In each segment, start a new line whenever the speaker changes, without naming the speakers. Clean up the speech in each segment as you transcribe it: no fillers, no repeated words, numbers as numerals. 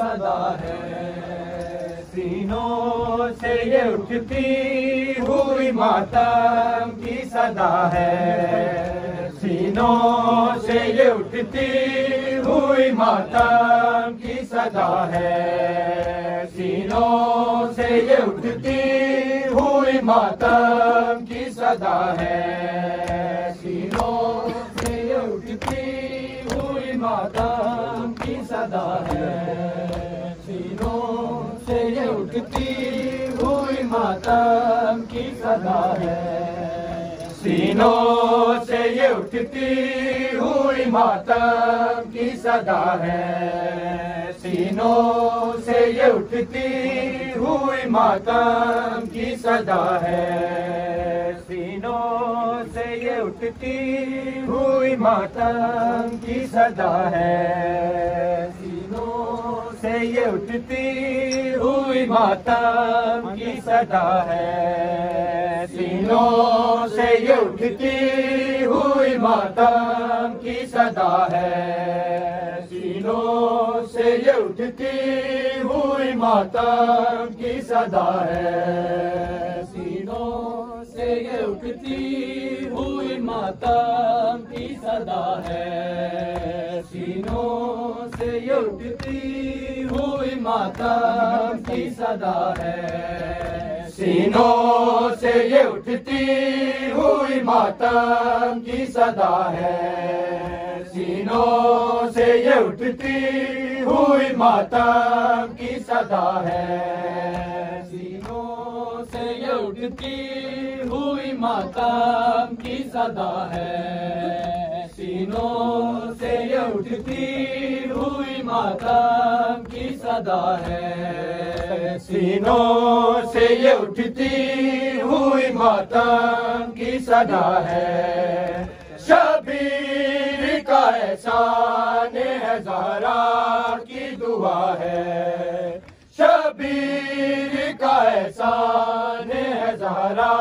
सदा है, सीनों से ये उठती हुई मातम की सदा है, सीनों से ये उठती हुई मातम की सदा है, सीनों से ये उठती हुई मातम की सदा है, सीनों से ये उठती हुई मातम की सदा है, सीनों से ये उठती हुई मातम की सदा है, सीनों से ये उठती हुई मातम की सदा है, सीनों से ये उठती हुई मातम की सदा है, सीनों से ये उठती हुई मातम की सदा है, सीनों से ये उठती हुई मातम की सदा है, सीनों से ये उठती हुई मातम की सदा है, सीनों से ये उठती हुई मातम की सदा है, सीनों से ये उठती हुई मातम की सदा है, सीनों से ये उठती हुई मातम की सदा है, सीनों से ये उठती हुई मातम की सदा है, सीनों से ये उठती हुई मातम की सदा है, सीनों से ये उठती हुई मातम की सदा है, सीनों से ये उठती हुई मातम की सदा है, सीनों से ये उठती हुई मातम की सदा है, शबीर का एहसान है ज़हरा की दुआ है, शबीर का एहसान है ज़हरा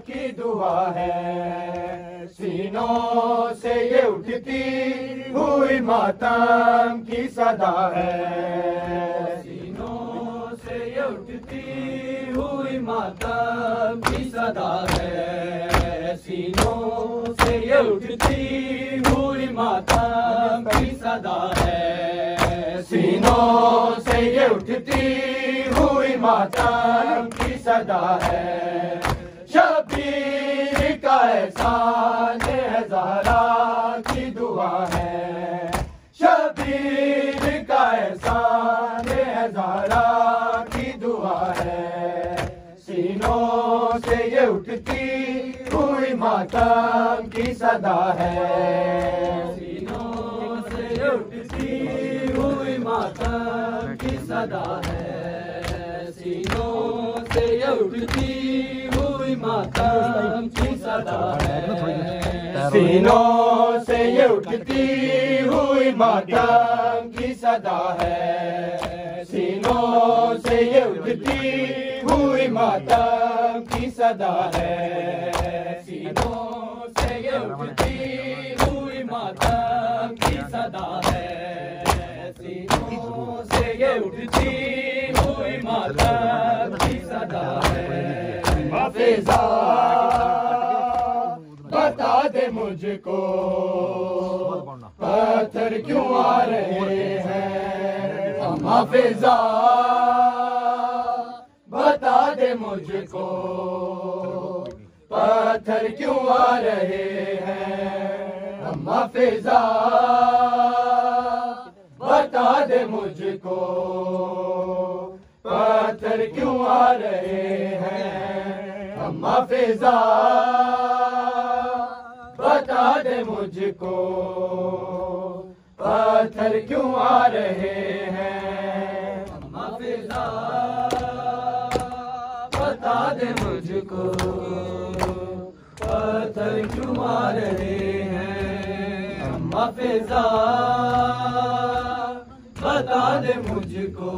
की दुआ है, सीनों से ये उठती हुई मातम की सदा है, सीनों से ये उठती हुई मातम की सदा है, सीनों से ये उठती हुई मातम की सदा है, सीनों से ये उठती हुई मातम की सदा है, शबीर का एहसान है ज़हरा की दुआ है, शबीर का एहसान है ज़हरा की दुआ है, सीनों से ये उठती हुई मातम की सदा है, सीनों से ये उठती हुई मातम की सदा है, सीनों से ये उठती हुई मातम की सदा है, सीनों से ये उठती हुई मातम की सदा है, सीनों से ये उठती हुई मातम की सदा है, सीनों से ये उठती हुई मातम की सदा है, सीनों से ये उठती हुई मातम की सदा है, हाफिज़ा बता दे मुझको पत्थर क्यों आ रहे हैं, हम हाफिज़ा बता दे मुझको पत्थर क्यों आ रहे हैं, हम हाफिज़ा बता दे मुझको पत्थर क्यों आ रहे हैं, हम हाफिज़ा बता दे मुझको पत्थर क्यों आ रहे हैं, हम हाफिज़ा बता दे मुझको पत्थर क्यों आ रहे हैं, हम हाफिज़ा बता दे मुझको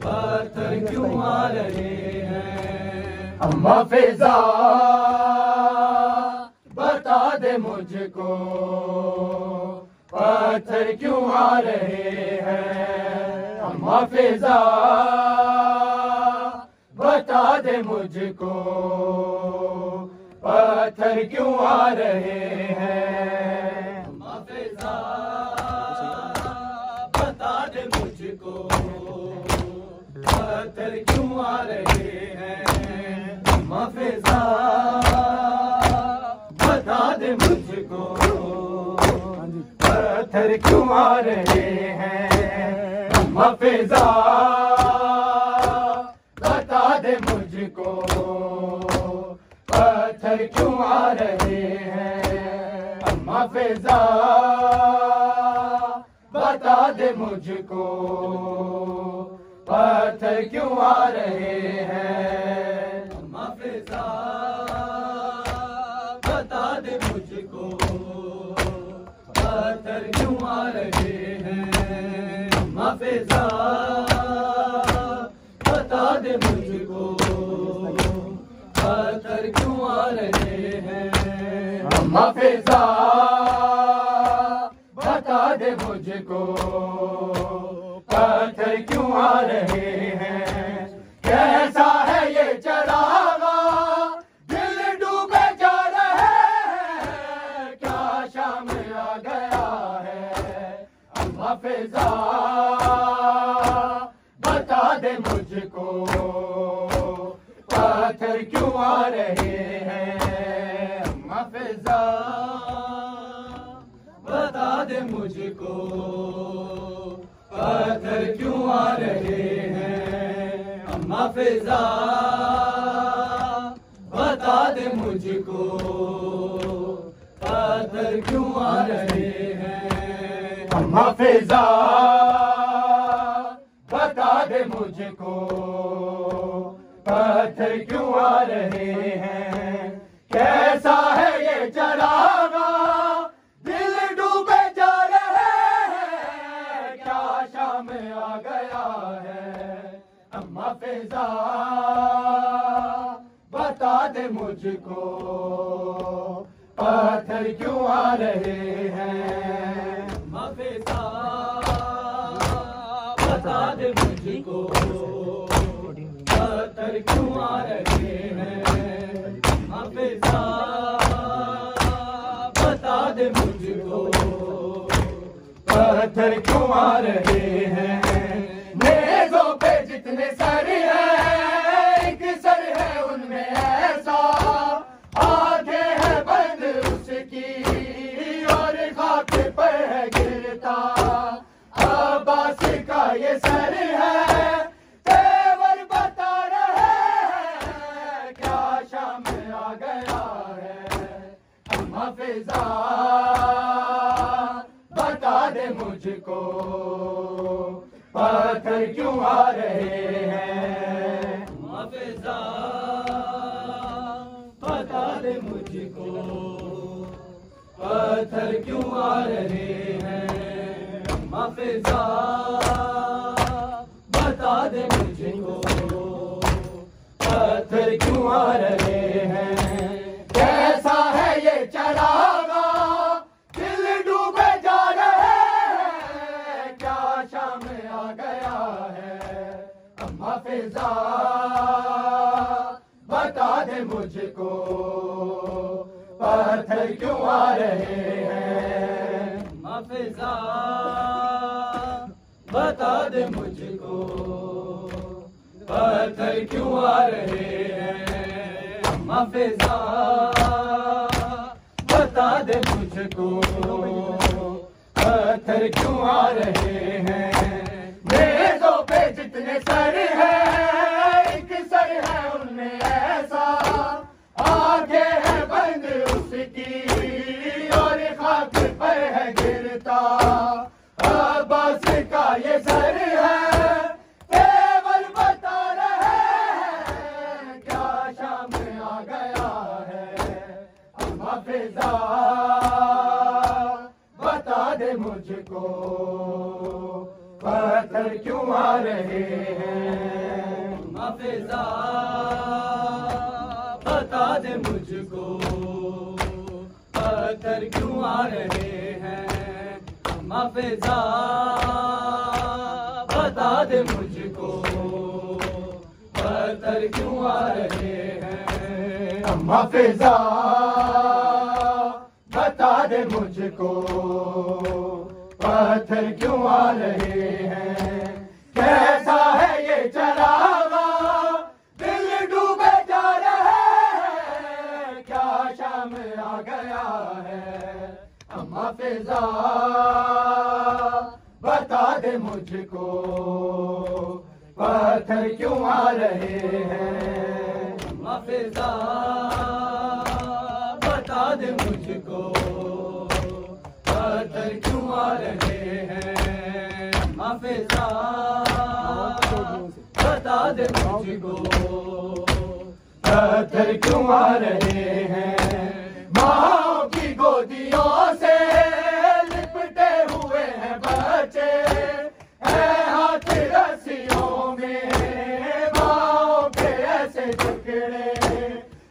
पत्थर क्यों आ रहे हैं, हम हाफिज़ा बता दे मुझको पत्थर क्यों आ रहे हैं। अम्मा फिजा बता दे मुझको पत्थर क्यों आ रहे हैं। अम्मा फिजा बता दे मुझको पत्थर क्यों आ रहे हैं। अम्मा फिजा बता दे मुझको पत्थर क्यों आ रहे हैं। अम्मा फिजा बता दे मुझको पत्थर क्यों आ रहे हैं। अम्मा फिजा बता दे मुझको पत्थर क्यों आ रहे हैं। अम्मा फिजा बता दे मुझको पत्थर क्यों आ रहे हैं। अम्मा फिजा बता दे मुझको पत्थर क्यों आ रहे हैं। अम्मा फिजा बता दे मुझको पत्थर क्यों आ रहे हैं। कैसा है ये चरागा दिल डूबे जा रहे हैं। क्या शाम आ गया है। अम्मा फिजा बता दे मुझको पत्थर क्यों आ रहे हैं। अम्मा फिजा बता दे मुझको पत्थर क्यों आ रहे हैं। अम्मा फिजा बता दे मुझको पत्थर क्यों आ रहे हैं। अम्मा फिजा बता दे मुझको पत्थर क्यों आ रहे हैं। कैसा है ये चरागा दिल डूबे जा रहे हैं। क्या शाम आ गया है। अम्मा फिजा बता दे मुझको पत्थर क्यों आ रहे हैं। अम्मा फिजा बता दे मुझको पत्थर क्यों आ रहे हैं। अम्मा फिजा बता दे मुझको पत्थर क्यों आ रहे हैं। नेज़ों पे जितने सर हैं एक सर है उनमें ऐसा। आंखें है बंद उसकी और खाक पर है गिरता। अब्बास का ये सर है तेवर बता रहे हैं। क्या शाम आ गया है। अम्मा फिजा बता दे मुझको पत्थर क्यों आ रहे हैं। अम्मा फिजा बता दे मुझको पत्थर क्यों आ रहे हैं। अम्मा फिजा बता दे मुझको पत्थर क्यों आ रहे हैं। कैसा है ये चरागा दिल डूबे जा रहे हैं। क्या शाम आ गया है। अम्मा फिजा बता दे मुझको पत्थर क्यों आ रहे हैं। अम्मा फिजा बता दे मुझको पत्थर क्यों आ रहे हैं। अम्मा फिजा बता दे मुझको पत्थर क्यों आ रहे हैं। नेज़ों पे जितने सर हैं एक सर है उनमें ऐसा। आंखें है बंद उसकी और खाक पर है गिरता। अब्बास का ये सर है तेवर बता रहे हैं। क्या शाम आ गया है। अम्मा फिजा बता दे मुझको पत्थर क्यों आ रहे हैं। अम्मा फिजा बता दे मुझको पत्थर क्यों आ रहे हैं। अम्मा फिजा बता दे मुझको, पत्थर क्यों आ रहे हैं। अम्मा फिजा बता दे मुझको, पत्थर क्यों आ रहे हैं। कैसा है ये चरागा, दिल डूबे जा रहे हैं, क्या शाम आ गया है। अम्मा फिजा बता दे मुझको, पत्थर क्यों आ रहे हैं। अम्मा फिजा बता दे मुझको, पत्थर क्यों आ रहे हैं। अम्मा फिजा बता दे मुझको, पत्थर क्यों आ रहे हैं। माँ की गोदियों से लिपटे हुए हैं बच्चे, है हाथ रस्सियों में माँ के ऐसे जकड़े।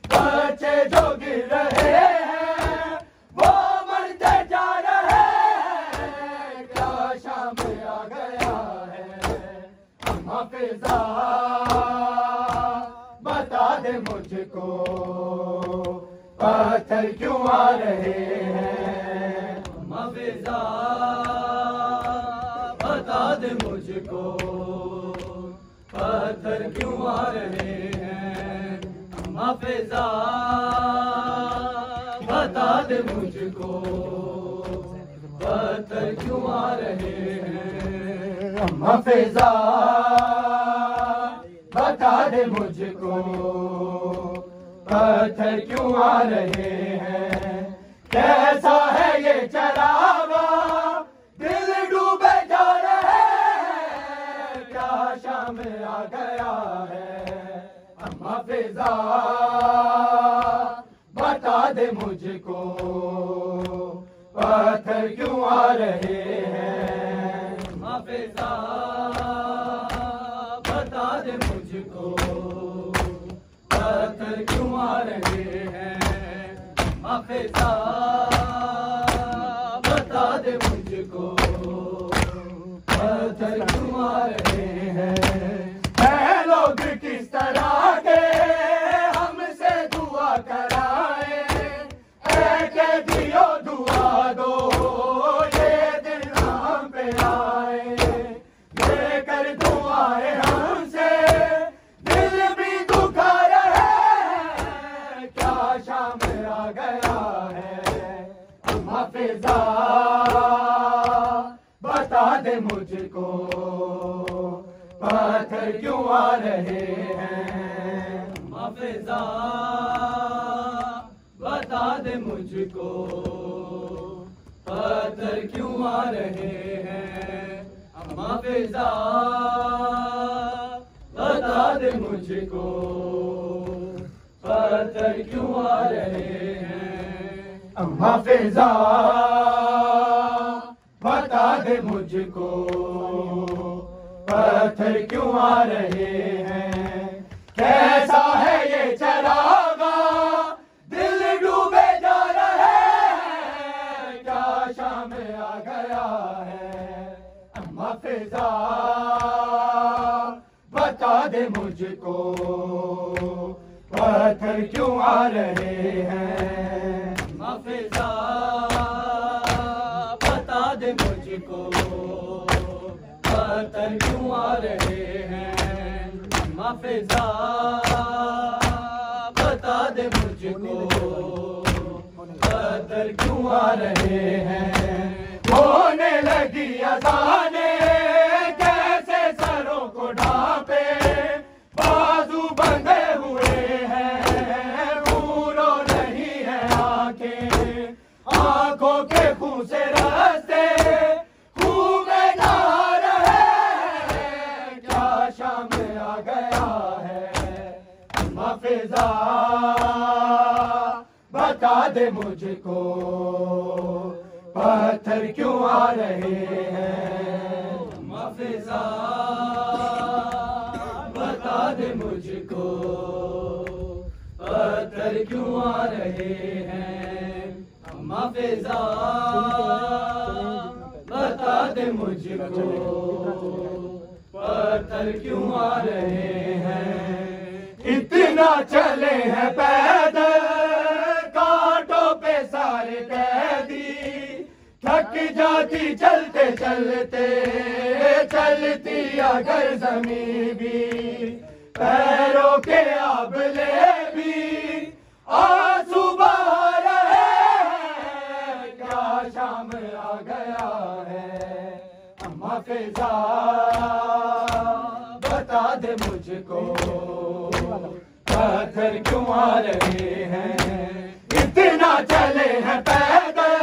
बच्चे जो गिर रहे हैं वो मरते जा रहे हैं, क्या शाम आ गया है। अम्मा फिजा बता दे मुझको, पत्थर क्यों आ रहे हैं। अम्मा फिजा बता दे मुझको, पत्थर क्यों आ रहे हैं। अम्मा फिजा बता दे मुझको, पत्थर क्यों आ रहे हैं। अम्मा फिजा बता दे मुझको, पत्थर क्यों आ रहे हैं। कैसा है ये चरागा, दिल डूबे जा रहे हैं, क्या शाम आ गया है। अम्मा फिजा बता दे मुझको, पत्थर क्यों आ रहे हैं। अम्मा फिजा बता दे मुझको, पत्थर क्यों आ रहे हैं। अम्मा फिजा बता दे मुझको, पत्थर क्यों आ रहे हैं। लोग किस तरह के हमसे दुआ कराए, कैदियों दुआ दो ये दिन हम पे आए। लेकर दुआएं हमसे दिल भी दुखा रहे हैं, क्या शाम आ गया है। अम्मा फिजा बता दे मुझको, पत्थर क्यों आ रहे हैं। अम्मा फिजा बता दे मुझको, पत्थर क्यों आ रहे हैं। अम्मा फिजा बता दे मुझको, पत्थर क्यों आ रहे हैं। अम्मा फिजा बता दे मुझको, पत्थर क्यों आ रहे हैं। कैसा है ये चरागा, दिल डूबे जा रहे हैं, क्या शाम आ गया है। अम्मा फिजा बता दे मुझको, पत्थर क्यों आ रहे हैं। अम्मा फिजा बता दे मुझको, पत्थर क्यों आ रहे हैं। अम्मा फिजा बता दे मुझको, पत्थर क्यों आ रहे हैं। होने लगी अज़ाने कैसे सरों को ढांपे, बाजू बंधे हुए हैं, पूरो नहीं है आंखें, आंखों के खून से रास्ते खून में नहा रहे हैं, क्या शाम आ गया है। अम्मा फिजा बता दे मुझको, पत्थर क्यों आ रहे हैं। अम्मा फिजा बता दे मुझको, पत्थर क्यों आ रहे हैं। अम्मा फिजा बता दे मुझको, पत्थर क्यों आ रहे हैं। इतना चले हैं पैदल कांटों पे सारे कैदी, थक जाती चलते चलते चलती अगर जमीन भी, पैरों के आबले भी आंसू बहा रहे हैं। क्या शाम आ गया है। अम्मा फिजा बता दे मुझको पत्थर क्यों आ रहे हैं। इतना चले हैं पैदल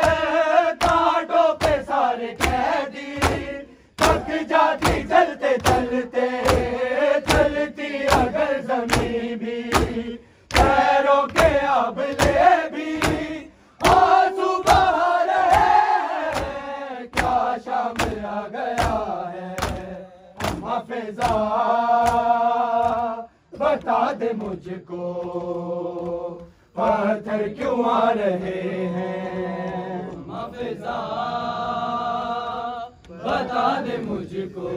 कांटों पे सारे कैदी, थक जाती चलते चलते चलती अगर जमीन भी, पैरों के आबले भी आंसू बहा रहे हैं। क्या शाम आ गया है। अम्मा फिजा बता दे मुझको पत्थर क्यों आ रहे हैं। अम्मा फिजा बता दे मुझको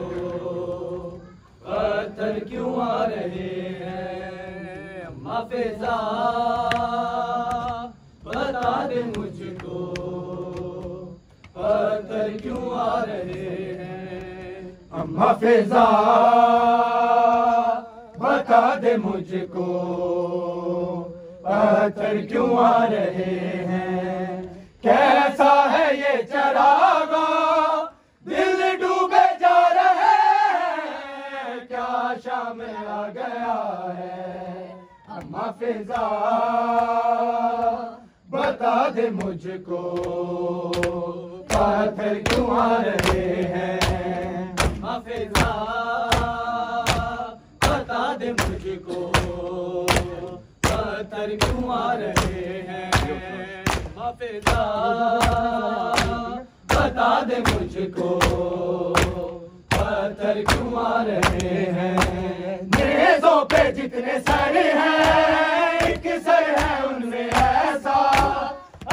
पत्थर क्यों आ रहे हैं। अम्मा फिजा बता दे मुझको पत्थर क्यों आ रहे हैं। अम्मा फिजा बता दे मुझको पत्थर क्यों आ रहे हैं। कैसा है ये चरागा दिल डूबे जा रहे हैं। क्या शाम आ गया है। अम्मा फिजा बता दे मुझको पत्थर क्यों आ रहे हैं। अम्मा फिजा बता दे मुझको पत्थर क्यों आ रहे हैं। अम्मा फिजा बता दे मुझको पत्थर क्यों आ रहे हैं। नेज़ों पे जितने सर हैं एक सर है उनमें ऐसा,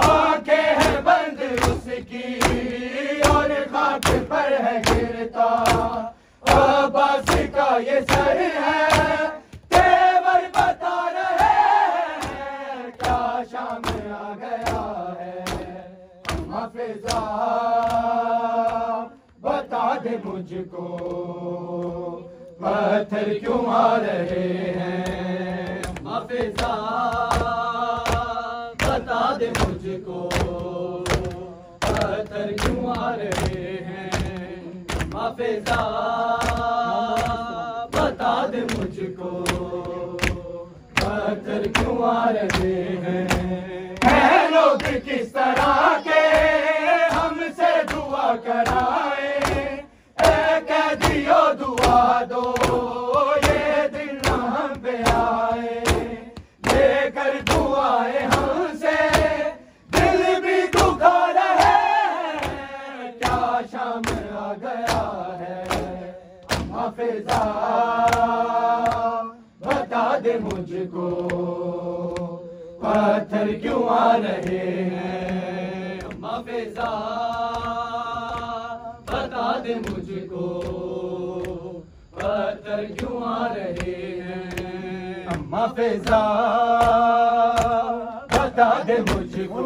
आंखें हैं बंद उसकी और खाक पर है गिरता। अब्बास का ये सर है तेवर बता रहे हैं। क्या शाम आ गया है। अम्मा फिजा बता दे मुझको पत्थर क्यों आ रहे हैं। अम्मा फिजा बता दे मुझको पत्थर क्यों आ रहे हैं। अम्मा फिजा बता दे मुझको पत्थर क्यों आ रहे हैं। लोग किस तरह के हमसे दुआ कराए, कैदियों दुआ दो ये दिन हम पे आए। लेकर दुआएं हमसे दिल भी दुखा रहे हैं। क्या शाम आ गया है। अम्मा फिजा बता दे मुझको पत्थर क्यों आ रहे हैं। अम्मा फिजा बता दे मुझको पत्थर क्यों आ रहे हैं। अम्मा फिजा बता दे मुझको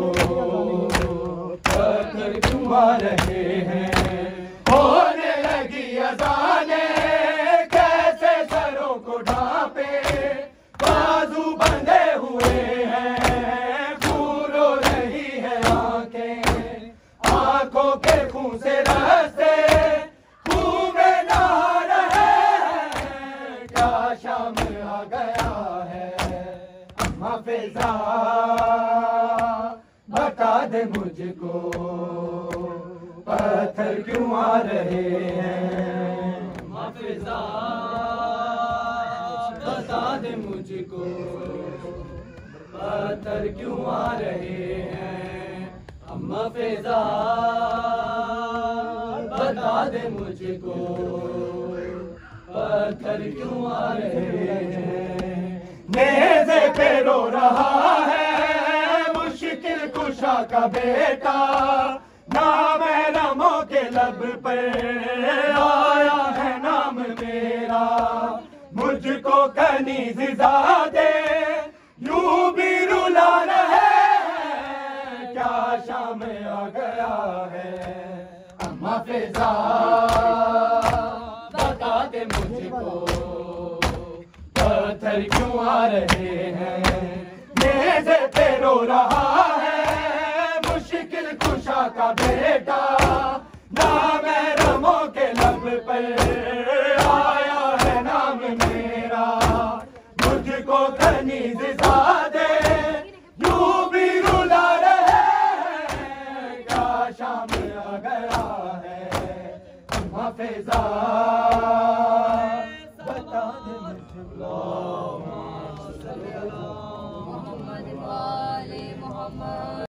पत्थर क्यों आ रहे हैं। होने लगी अज़ाने कैसे सरों को ढांपे, बाजू बंधे हुए हैं खून रो रही है आंखें, आंखों के खून से रास्ते खून में नहा रहे हैं। क्या शाम आ गया है। अम्मा फिजा बता दे मुझको पत्थर क्यों आ रहे हैं। अम्मा फिजा बता दे मुझको पत्थर क्यों आ रहे हैं। अम्मा फिजा बता दे मुझको पत्थर क्यों आ रहे हैं। नेज़े पे रो रहा है मुश्किल कुशा का बेटा, नाम है नमो के लब पर आया है नाम मेरा। मुझको कनीज़ ज़ादे यूं भी रुला रहे हैं, क्या शाम आ गया है। अम्मा फिजा बता दे मुझको पत्थर क्यों आ रहे हैं, नेज़े पे रो रहा है मुश्किल कुशा का बेटा, नामहरमों के लब पर आया है नाम मेरा, मुझको कनीज़ ज़ादे यूं भी रुला रहे हैं, क्या शाम आ गया है। अम्मा फिजा बता दे मुझको